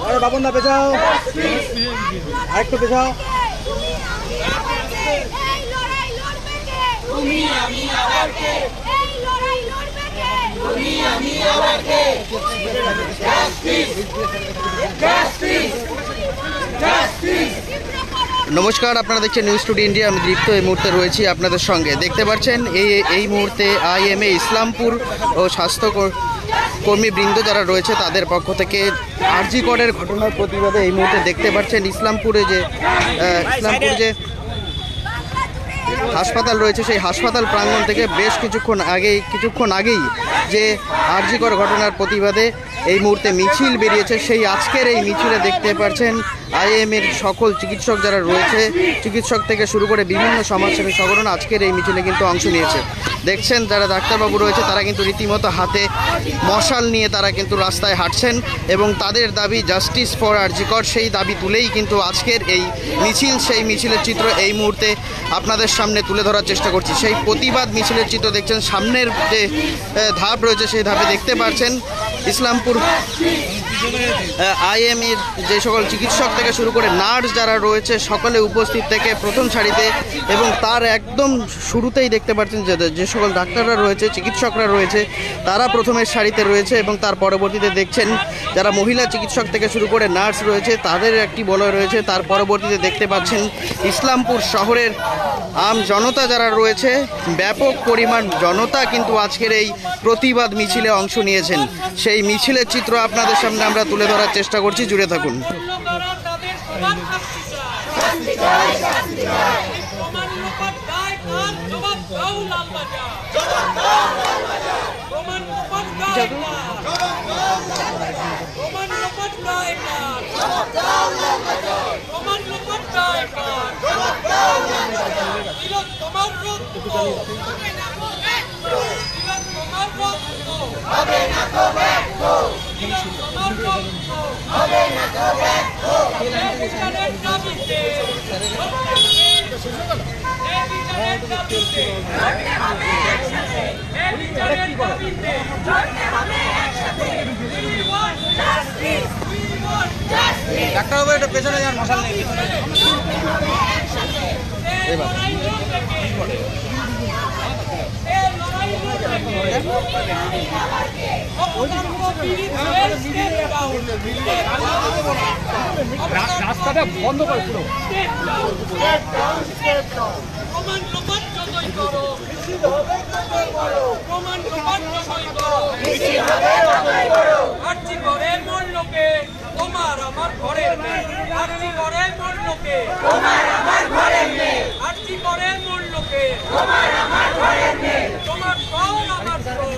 আরে বাবন দা পেছাও, আরেকটু পেছাও। নমস্কার, আপনারা দেখছেন নিউজ টুডে ইন্ডিয়া। আমি দীপ্ত এই মুহূর্তে রয়েছি আপনাদের সঙ্গে। দেখতে পাচ্ছেন এই মুহূর্তে IMA ইসলামপুর ও স্বাস্থ্য কর্মীবৃন্দ যারা রয়েছে তাদের পক্ষ থেকে আরজি করের ঘটনার প্রতিবাদে এই মুহূর্তে দেখতে পাচ্ছেন ইসলামপুর যে হাসপাতাল রয়েছে সেই হাসপাতাল প্রাঙ্গণ থেকে বেশ কিছুক্ষণ আগেই যে আরজি কর ঘটনার প্রতিবাদে এই মুহূর্তে মিছিল বেরিয়েছে। সেই আজকের এই মিছিলে দেখতে পাচ্ছেন IMAর সকল চিকিৎসক যারা রয়েছে, চিকিৎসক থেকে শুরু করে বিভিন্ন সমাজসেবী সংগঠন আজকের এই মিছিলে কিন্তু অংশ নিয়েছে। দেখছেন যারা ডাক্তারবাবু রয়েছে তারা কিন্তু রীতিমতো হাতে মশাল নিয়ে তারা কিন্তু রাস্তায় হাঁটছেন এবং তাদের দাবি জাস্টিস ফর আরজি কর। সেই দাবি তুলেই কিন্তু আজকের এই মিছিল, সেই মিছিলের চিত্র এই মুহূর্তে আপনাদের সামনে তুলে ধরার চেষ্টা করছি। সেই প্রতিবাদ মিছিলের চিত্র দেখছেন। সামনের যে ধাপ রয়েছে সেই ধাপে দেখতে পাচ্ছেন ইসলামপুর IMAর যে সকল চিকিৎসক থেকে শুরু করে নার্স যারা রয়েছে সকলে উপস্থিত থেকে প্রথম সারিতে, এবং তার একদম শুরুতেই দেখতে পাচ্ছেন যে সকল ডাক্তাররা রয়েছে, চিকিৎসকরা রয়েছে তারা প্রথমের সারিতে রয়েছে এবং তার পরবর্তীতে দেখছেন যারা মহিলা চিকিৎসক থেকে শুরু করে নার্স রয়েছে তাদের একটি বলয় রয়েছে। তার পরবর্তীতে দেখতে পাচ্ছেন ইসলামপুর শহরের আম জনতা যারা রয়েছে, ব্যাপক পরিমাণ জনতা কিন্তু আজকের এই প্রতিবাদ মিছিলে অংশ নিয়েছেন। সেই মিছিলের চিত্র আপনাদের সামনে আমরা তুলে ধরার চেষ্টা করছি, জুড়ে থাকুন। ডাক্তারবাবু একটু পেছনে যান, মশাল নেই রাস্তাটা বন্ধ করে পুরো। তোমার আমার ঘরের আরতি ঘরের মূল্যকে, তোমার আমার ঘরের মেয়ে আরতি ঘরের মূল্যকে, তোমার আমার ঘরের মেয়ে, তোমার সর আমার সর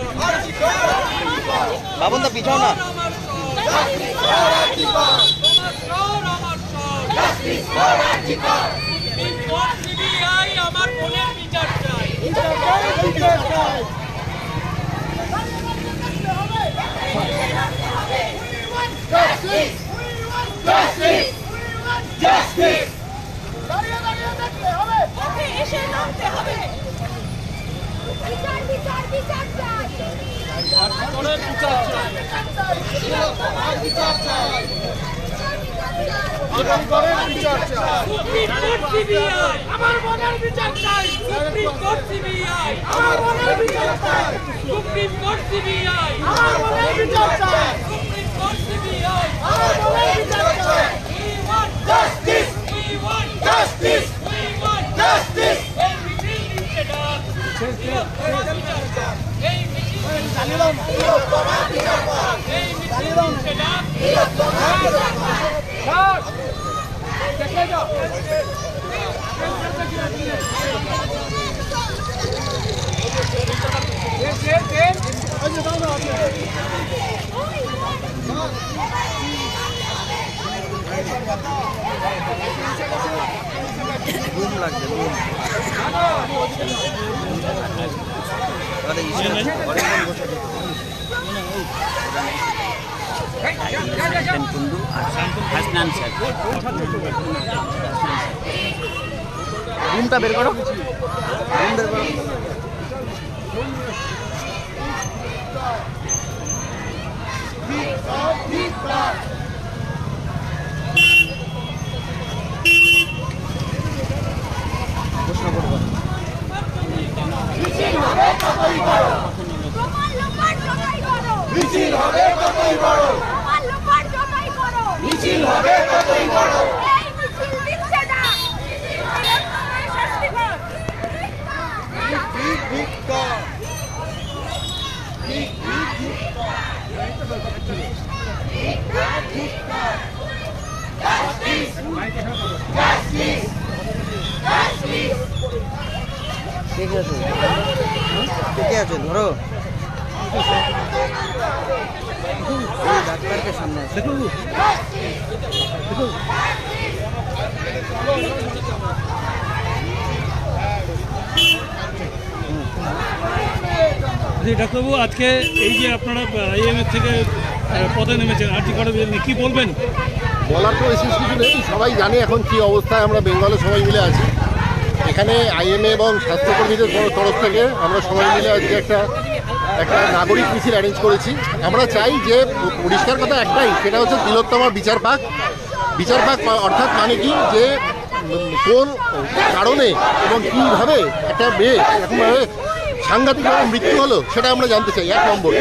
বাবন দা পিছাও না। আমার সর জাস্টিস ফর আরতি কর, তোমার সর আমার সর জাস্টিস ফর আরতি কর। CBI আমার বোনের বিচার চাই, বিচার চাই। Justice! Justice! Justice! দাঁড়িয়ে দাঁড়িয়ে দেখতে হবে, ওকে এসে নামতে হবে। বিচার বিচার বিচার চাই, আরজিকরের বিচার চাই, তোমার বিচার চাই, আরজিকরের বিচার চাই। সুপ্রিম কোর্ট CBI আমার বোনের বিচার চাই, সুপ্রিম কোর্ট CBI আমার বোনের বিচার চাই, সুপ্রিম কোর্ট CBI আমার বোনের বিচার চাই, সুপ্রিম কোর্ট CBI আমার বোনের বিচার চাই। We want justice, we want justice, we want justice. এই মিছিল নিচে ডাক, তোমার বিচার চাই, এই মিছিল চালিয়ে দাও না, তোমার বিচার চাই, এই মিছিল নিচে ডাক, তোমার বিচার চাই। ডাক দেখে যাও, ঘুম লাগছে, কুন্ডু আর হাসনান স্যার। রুমটা বের করো, রুম বের করো। We প্রশ্ন করবো। মিছিল হবে কতই বড়, মিছিল হবে কতই বড়, এই মিছিল দিচ্ছে না শাস্তি হোক। কে কে আছে? কে কে আছে ধরো, এই ডাক্তারকে সামনে আছে। ডাক্তারবাবু, আজকে এই যে আপনারা আইএমএ থেকে পথে নেমেছেন আরজি করে কি বলবেন? বলার তো বিশেষ কিছু নেই, সবাই জানে এখন কি অবস্থায় আমরা বেঙ্গলে সবাই মিলে আছি। এখানে আইএমএ এবং স্বাস্থ্যকর্মীদের তরফ থেকে আমরা সবাই মিলে আজকে একটা নাগরিক মিছিল অ্যারেঞ্জ করেছি। আমরা চাই যে পরিষ্কার কথা একটাই, সেটা হচ্ছে তিলোত্তমার বিচার পাক। অর্থাৎ মানে কি, যে কোন কারণে এবং কীভাবে একটা মেয়ে এরকমভাবে সাংঘাতিকভাবে মৃত্যু হলো সেটা আমরা জানতে চাই। 1 নম্বর,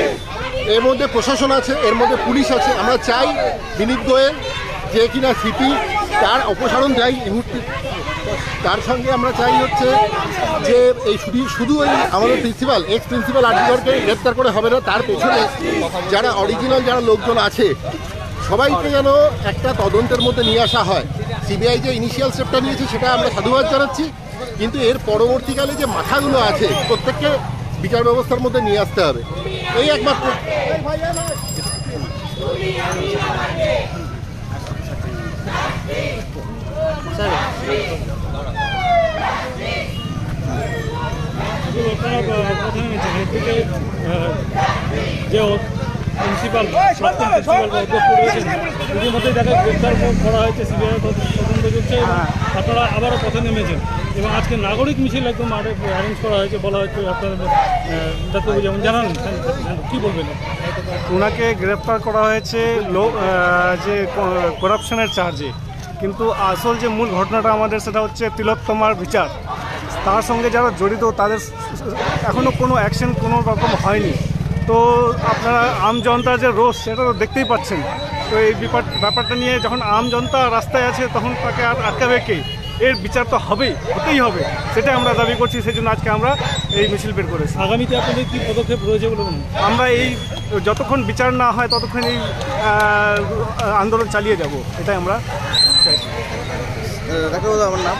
এর মধ্যে প্রশাসন আছে, এর মধ্যে পুলিশ আছে। আমরা চাই বিনীত গোয়েল যে কিনা সিপি, তার অপসারণ চাই এই মুহূর্তে। তার সঙ্গে আমরা চাই হচ্ছে যে এই শুধু এই আমাদের এক্স প্রিন্সিপাল আরজিকরকে গ্রেপ্তার করে হবে না, তার পেছনে যারা অরিজিনাল যারা লোকজন আছে সবাইকে যেন একটা তদন্তের মধ্যে নিয়ে আসা হয়। সিবিআই যে ইনিশিয়াল স্টেপটা নিয়েছে সেটা আমরা সাধুবাদ জানাচ্ছি, কিন্তু এর পরবর্তীকালে যে মাথাগুলো আছে প্রত্যেককে বিচার ব্যবস্থার মধ্যে নিয়ে আসতে হবে। এই একমাত্র আপনারা পথে নেমেছেন, একদিকে যে প্রিন্সিপাল অধ্যক্ষ রয়েছেন ইতিমধ্যেই তাকে গ্রেপ্তার করা হয়েছে, সিবিআই তদন্ত চলছে এবং আপনারা আবারও পথে নেমেছেন এবং আজকে নাগরিক মিছিল একদম অ্যারেঞ্জ করা হয়েছে বলা হচ্ছে। আপনার ডাক্তারবাবু যেমন জানান, কী বলবেন? ওনাকে গ্রেপ্তার করা হয়েছে যে করাপশনের চার্জে, কিন্তু আসল যে মূল ঘটনাটা আমাদের সেটা হচ্ছে তিলোত্তমার বিচার। তার সঙ্গে যারা জড়িত তাদের এখনও কোনো অ্যাকশন কোনো রকম হয়নি। তো আপনারা আম জনতার যে রোষ সেটা তো দেখতেই পাচ্ছেন। তো এই ব্যাপারটা নিয়ে যখন আম জনতা রাস্তায় আছে তখন তাকে আর আটকাবে কে? এর বিচার তো হতেই হবে, সেটা আমরা দাবি করছি। সেই জন্য আজকে আমরা এই মিছিল বের করেছি। আগামীতে আপনাদের কী পদক্ষেপ রয়েছে বলে মনে হয়? আমরা এই যতক্ষণ বিচার না হয় ততক্ষণ এই আন্দোলন চালিয়ে যাব, এটাই আমরা চাইছি। ডাক্তারবাবু, আমার নাম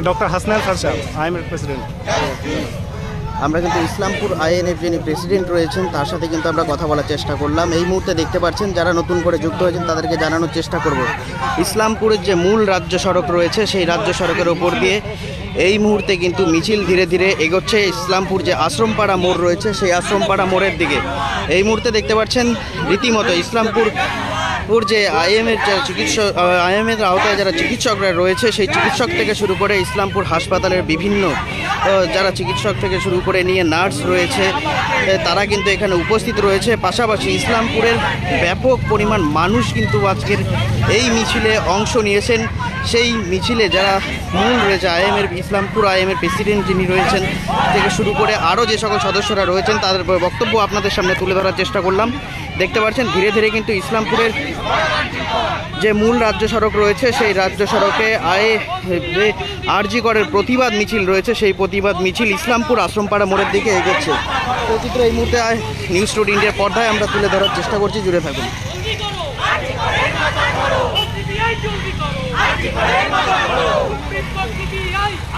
ডক্টর হাসনান সারশাহ, আইএমএর প্রেসিডেন্ট। আমরা কিন্তু ইসলামপুর আইএনএফ যিনি প্রেসিডেন্ট রয়েছেন তার সাথে কিন্তু আমরা কথা বলার চেষ্টা করলাম। এই মুহূর্তে দেখতে পাচ্ছেন যারা নতুন করে যুক্ত হয়েছেন তাদেরকে জানানোর চেষ্টা করব, ইসলামপুরের যে মূল রাজ্য সড়ক রয়েছে সেই রাজ্য সড়কের ওপর দিয়ে এই মুহূর্তে কিন্তু মিছিল ধীরে ধীরে এগোচ্ছে ইসলামপুর যে আশ্রমপাড়া মোড় রয়েছে সেই আশ্রমপাড়া মোড়ের দিকে। এই মুহূর্তে দেখতে পাচ্ছেন রীতিমতো ইসলামপুর যে আইএমের আইএমের আওতায় যারা চিকিৎসকরা রয়েছে সেই চিকিৎসক থেকে শুরু করে ইসলামপুর হাসপাতালের বিভিন্ন যারা চিকিৎসক থেকে শুরু করে নিয়ে নার্স রয়েছে তারা কিন্তু এখানে উপস্থিত রয়েছে। পাশাপাশি ইসলামপুরের ব্যাপক পরিমাণ মানুষ কিন্তু আজকের এই মিছিলে অংশ নিয়েছেন। সেই মিছিলে যারা মূল রয়েছে আইএমের ইসলামপুর আইএমের প্রেসিডেন্ট যিনি রয়েছেন থেকে শুরু করে আরও যে সকল সদস্যরা রয়েছেন তাদের বক্তব্য আপনাদের সামনে তুলে ধরার চেষ্টা করলাম। দেখতে পাচ্ছেন ধীরে ধীরে কিন্তু ইসলামপুরের যে মূল রাজ্য সড়ক রয়েছে সেই রাজ্য সড়কে আরজি করের প্রতিবাদ মিছিল রয়েছে, সেই প্রতিবাদ মিছিল ইসলামপুর আশ্রমপাড়া মোড়ের দিকে এগোচ্ছে। চিত্র এই মুহূর্তে নিউজ টুডে ইন্ডিয়ার পর্দায় আমরা তুলে ধরার চেষ্টা করছি, জুড়ে থাকুন।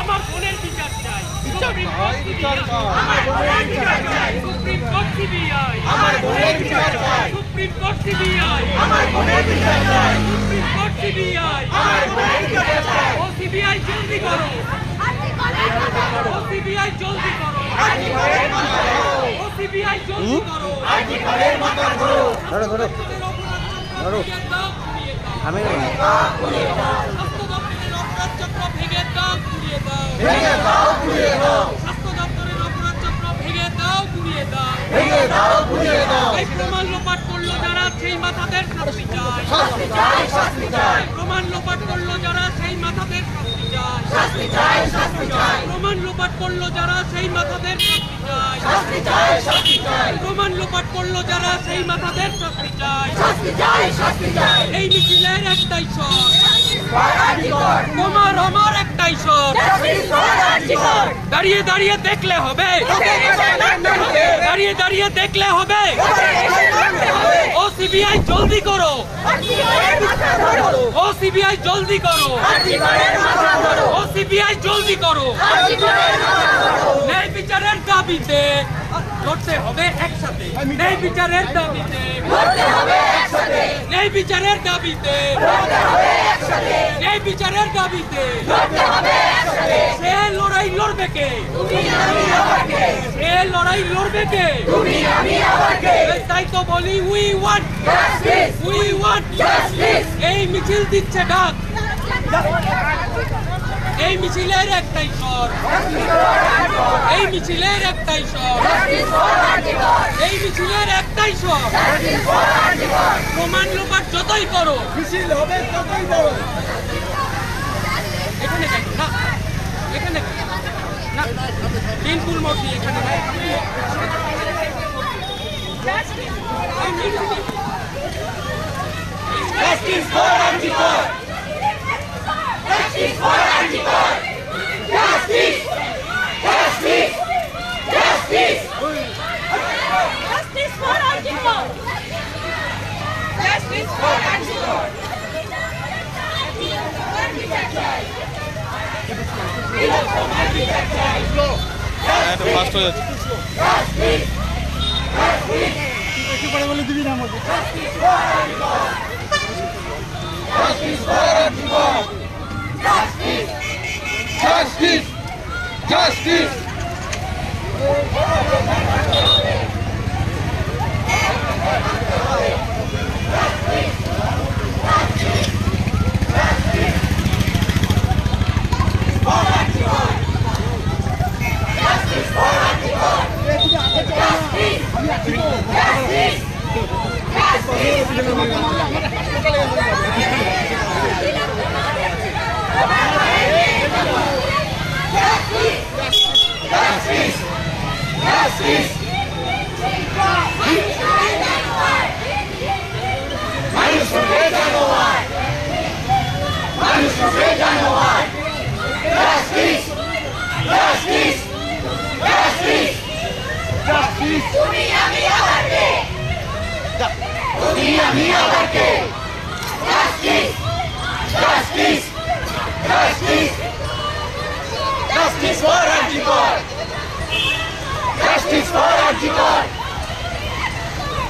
আমার বোনের বিচার চাই, সুপ্রিম কোর্ট সিবিআই আমার বোনের বিচার চাই, সুপ্রিম কোর্ট সিবিআই আমার বোনের বিচার চাই, সুপ্রিম কোর্ট সিবিআই আমার বোনের বিচার চাই, ও সিবিআই জলদি করো, ও সিবিআই জলদি করো, ও সিবিআই জলদি করো, ধরো ধরো ধরো আমি ভেঙে দাও, গুড়িয়ে দাও, ভেঙে দাও, গুড়িয়ে দাও, স্বাস্থ্য দপ্তরের অপরাধ চক্র ভেঙে দাও, গুড়িয়ে ঘুরিয়ে দাও এই প্রমাণ লোপাট করলো যারা সেই মাথাদের শাস্তি চাই প্রমাণ লোপাট করলো যারা সেই মাথাদের শাস্তি চাই প্রমাণ লোপাট করলো যারা সেই মাথাদের শাস্তি চাই প্রমাণ লোপাট করলো যারা সেই মাথাদের শাস্তি চাই এই মিছিলের একটাই স্বর তোমার আমার একটাই স্বর দাঁড়িয়ে দাঁড়িয়ে দেখলে হবে দাঁড়িয়ে দাঁড়িয়ে দেখলে হবে ও সিবিআই জলদি করো ও সিবিআই জলদি করো ও সিবিআই জলদি করো ন্যায় বিচারের দাবিতে লড়তে হবে একসাথে ন্যায় বিচারের দাবিতে ন্যায় বিচারের দাবিতে ন্যায় বিচারের দাবিতে সে লড়াই লড়বে কে সে লড়াই লড়বে কে তাই তো বলি উই ওয়ান্ট এই মিছিল দিচ্ছে ডাক এই মিছিলের একটাই স্বর এই মিছিলের একটাই স্বর এই মিছিলের একটাই স্বর প্রমাণ লোপাট যতই করো মিছিল হবে ততই বড় এখানে না এখানে না তিনপুর মোড় দিয়ে এখানে Justice for Antikor! Justice for Antikor! Justice! Justice! Justice! Justice for Antikor! Justice for Antikor! Justice! Justice! Justice for Antikor! Justice for Antikor!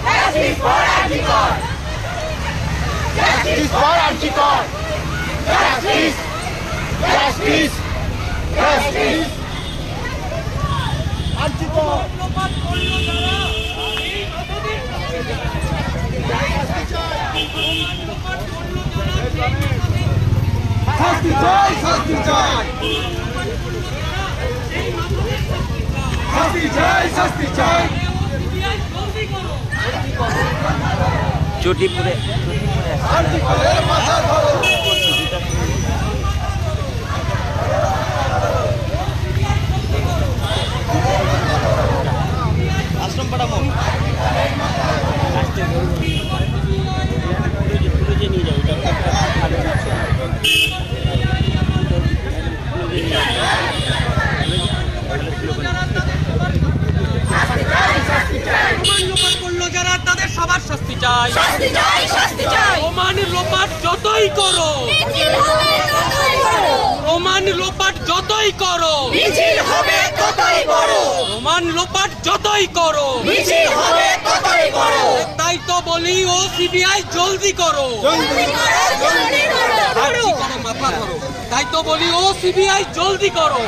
Justice for Antikor! Justice for Antikor! Justice! Justice! Justice! Antikor! শাস্তি চাই শাস্তি চাই শাস্তি চাই শাস্তি চাই চটিপুরে আর্টিকেলের মাথা ধরো আশ্রম পাড়া মোড় আসতে তুলে নিয়ে যাও যারা তাদের সবার শাস্তি চাই প্রমাণ লোপাট যতই করো প্রমাণ লোপাট যতই করো প্রমাণ লোপাট যতই করো তাই তো বলি ও সিবিআই জলদি করো মাথা ধরো তাই তো বলি ও সিবিআই জলদি করো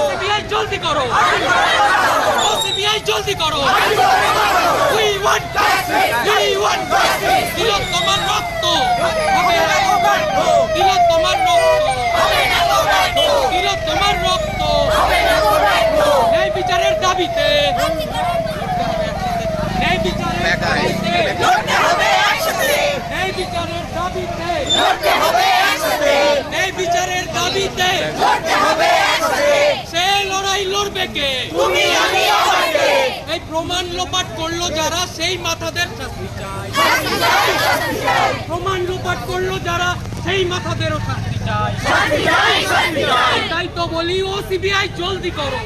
সিবিআই জলদি করো ও সিবিআই জলদি করো We want justice! We want justice! দিল তোমার রক্ত দিল তোমার রক্ত দিল তোমার রক্ত ন্যায় বিচারের দাবিতে করবে কে? এই প্রমাণ লোপাট করলো যারা, সেই মাথাদের শাস্তি চাই। প্রমাণ লোপাট করলো যারা, সেই মাথাদেরও শাস্তি চাই। তাই তো বলি, ও সিবিআই জলদি করো,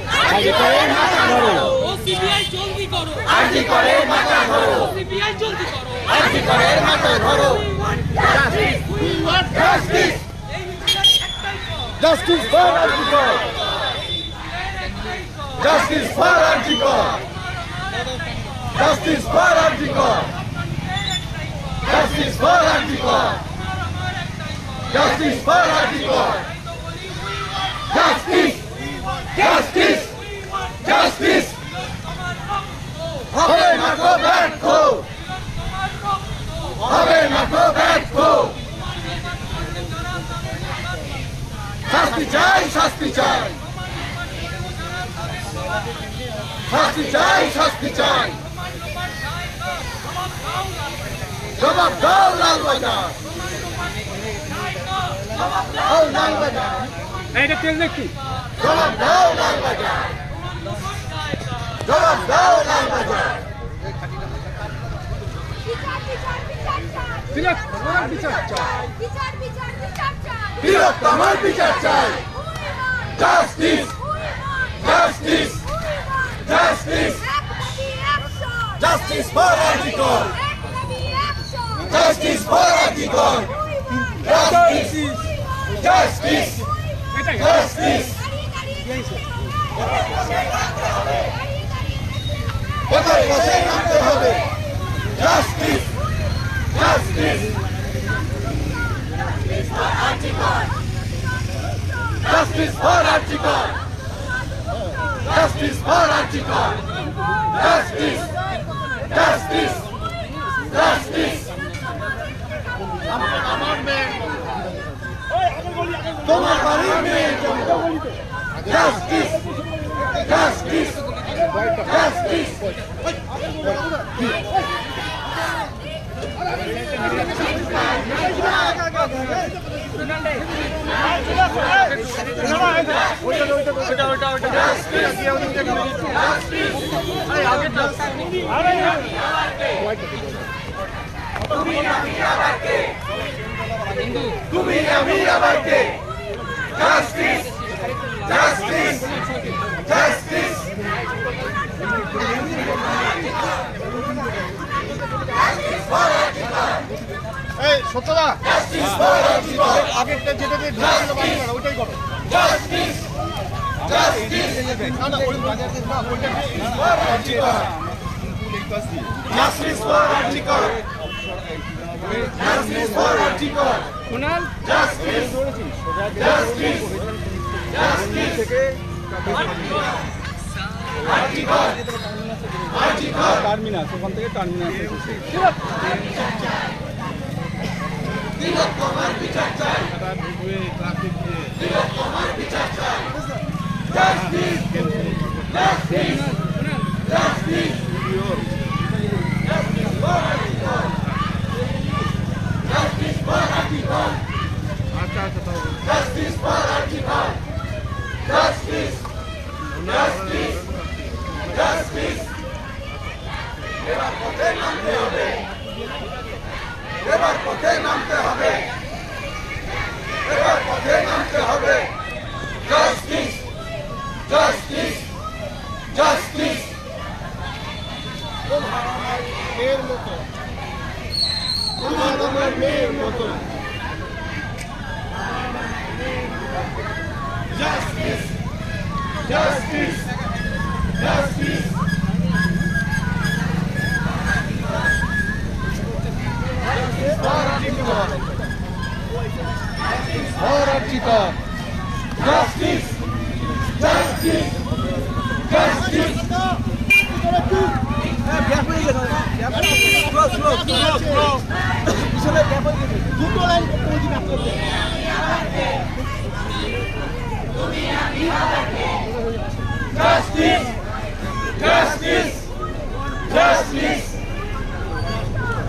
ও সিবিআই জলদি করো, ও সিবিআই জলদি করো। Justice for Arjikor! Justice for Arjikor! Justice for Arjikor! Justice for Arjikor! Justice for Arjikor! Justice! Justice! Justice! হবে না তো ব্যর্থ! হবে না তো ব্যর্থ! শাস্তি চাই, শাস্তি চাই, শাস্তি চাই, শাস্তি চাই, জবাব দাও লালবাজার, জবাব দাও লালবাজার, জবাব দাও লালবাজার, জবাব দাও লালবাজার। বৃহত্তমার বিচার চাই। Justice, justice, justice, justice for RG Kar, justice for RG Kar, justice, justice, justice. কোথায় বসে নামতে হবে? Justice, justice, justice for Arjikor, justice for Arjikor, justice, justice, justice. তোমার বাড়ির মেয়ে justice, justice, justice. তুমি আমি আবার কে? Justice, justice, justice. এই সত্যদা, জাস্টিস ফর আর্জিকর, আগেরটা যেটা দিয়ে ঢুকছিল বাড়ি করা ওইটাই করো। জাস্টিস, জাস্টিস, না না ওই বাজার দিয়ে না ওইটা for RG Kar, justice for RG Kar, justice for RG Kar, Kunal justice, justice, justice থেকে আর্জিকর, আর্জিকর টার্মিনাস, ওখান থেকে টার্মিনাস তিলোত্তমার বিচার চাই, তিলোত্তমার বিচার চাই। Justice, justice, justice, justice for RG Kar, justice for RG Kar, justice for RG Kar, justice, justice, justice. এবার পথে নামতে হবে, এবার পথে নামতে হবে, এবার পথে নামতে হবে। Justice, justice, justice. তোমার আমার মেয়ের মতো, তোমার আমার মেয়ের মতো। Justice, justice, justice. Justice, justice, justice. Justice, justice, justice.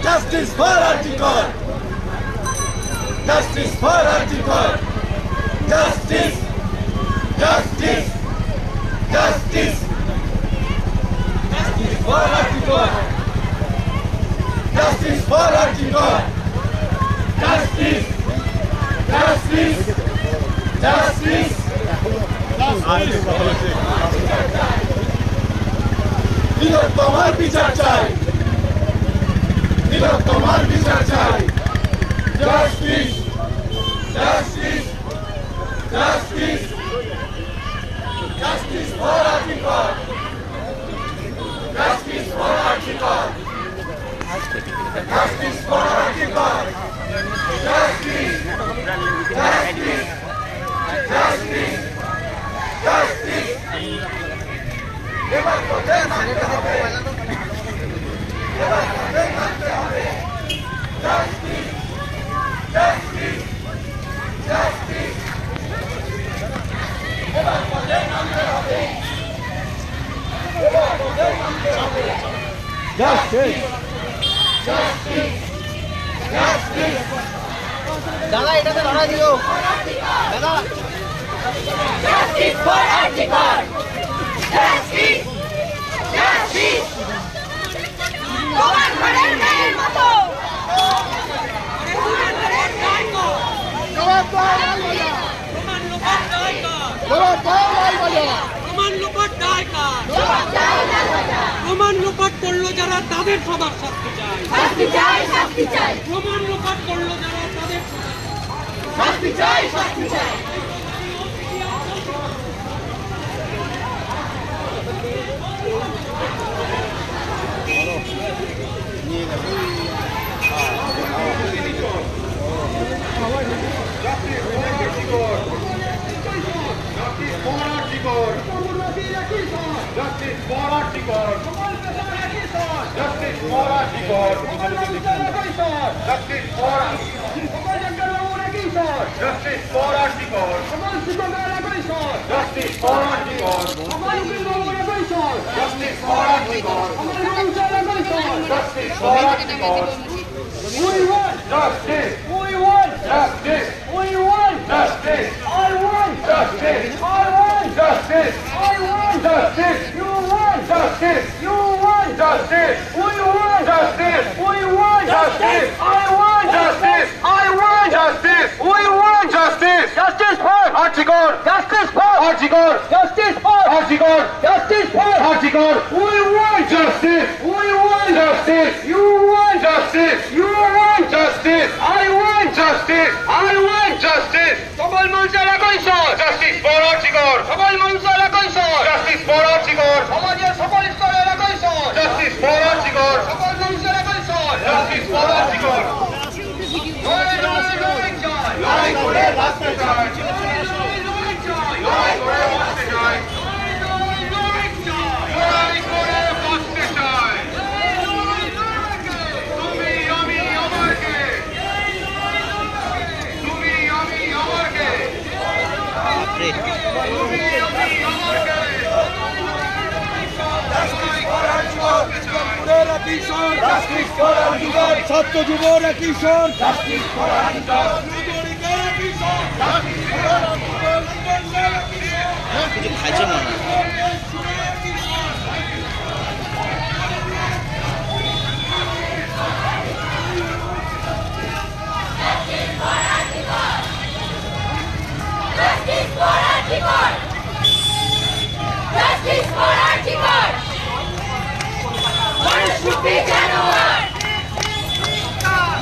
Justice for Arjikor. Justice for Arjikor. Justice, justice, Justice! Justice for Archikor! Justice for Archikor! Justice! Justice! Justice! তিলোত্তমার বিচার চাই, তিলোত্তমার বিচার চাই। Justice! Justice! Justice! Justice for Archikor! Justice for Archikor! Justice for Archikor! Justice! Justice! Justice! Justice! এবার তোদের মানতে হবে, এবার তোদের মানতে হবে। Justice! Justice! Justice! এবার তোদের মানতে হবে, এবার তোদের মানতে হবে। Justice! Justice! Justice! দাদা এটাতে ধরা দিও দাদা। Justice for Archikor! Justice! Justice! তোমার ঘরের মেয়ের মতো তোমার ঘরের মেয়ের মতো জবাব দাও লাল বাজা, প্রমাণ লোপাট দায় কার? জবাব দাও লাল বাজা, প্রমাণ লোপাট দায় কার? জবাব চাই লাল বাজা, প্রমাণ লোপাট করলো যারা তাদের সবার শাস্তি চাই। শাস্তি চাই, শাস্তি চাই, প্রমাণ লোপাট করলো যারা তাদের শাস্তি চাই, শাস্তি চাই। Archikor! Justice for Archikor! Justice for Archikor! Justice for Archikor! We want justice! We want justice! You want justice! You want justice! I want justice! I want justice! সকল মানুষের একই স্বর! Justice for Archikor! সকল মানুষের একই স্বর! Justice for Archikor! সমাজের সকল স্তরের একই স্বর! Justice for Archikor! সকল মানুষের একই স্বর! Justice for Archikor! লড়াই করে বাঁচতে চাই, লড়াই করে বাঁচতে চাই, লড়াই করে বাঁচতে চাই। তুমি আমি আমারকে, তুমি আমি আমারকে, তুমি আমি আমারকে। ছাত্র যুবরা কিশোর, justice for RG Kar, নাগরিকেরা Kishore, justice for RG Kar, কিছু খাইছে মনে হয়। Justice for Archikor! Justice for Archikor! মানুষ রূপে জানোয়ার,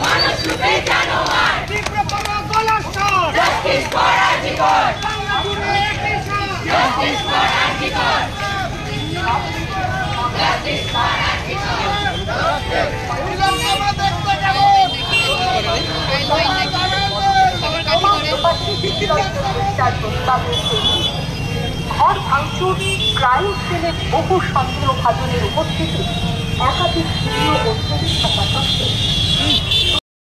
মানুষ রূপে জানোয়ার, Justice for Archikor! Justice for Archikor! Justice for Archikor! ঘর ভাঙচুর, ক্রাইম সেলের বহু সন্দেহভাজনের উপস্থিতি, একাধিক ভিডিও ও ছবি থাকা সত্ত্বেও